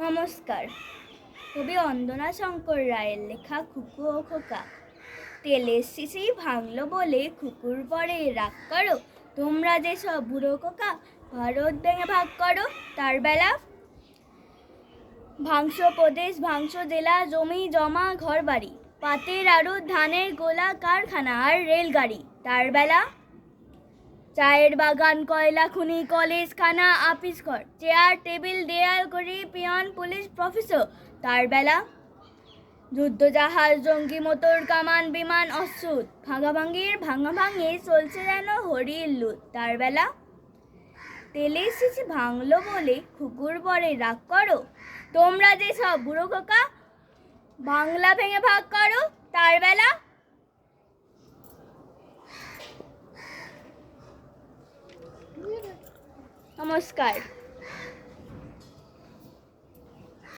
নমস্কার। কবি অন্দনা শঙ্কর রায়ের লেখা খুকু ও খোকা। তেলের শিশি ভাঙলো বলে খুকুর পরে রাগ করো, তোমরা যে সব বুড়ো খোকা ভারত ভেঙে ভাগ করো। তার বেলা ভাংস প্রদেশ, ভাংস জেলা, জমি জমা ঘর বাড়ি, পাতের আড়ত, ধানের গোলা, কারখানা আর রেলগাড়ি। তার বেলা চায়ের বাগান, কয়লা খনি, কলেজ খানা, আপিস ঘর, চেয়ার টেবিল, দেয়াল ঘড়ি, পিয়ন পুলিশ প্রফেসর। তার বেলা যুদ্ধ জাহাজ, জঙ্গি, মোটর কামান, বিমান, অস্ত্র, ভাঙাভাঙির ভাঙাভাঙি চলছে যেন হরির লুট। তার বেলা তেলের শিশি ভাঙলো বলে খুকুর পরে রাগ করো, তোমরা যে সব বুড়ো খোকা বাংলা ভেঙে ভাগ করো। তার বেলা নমস্কার।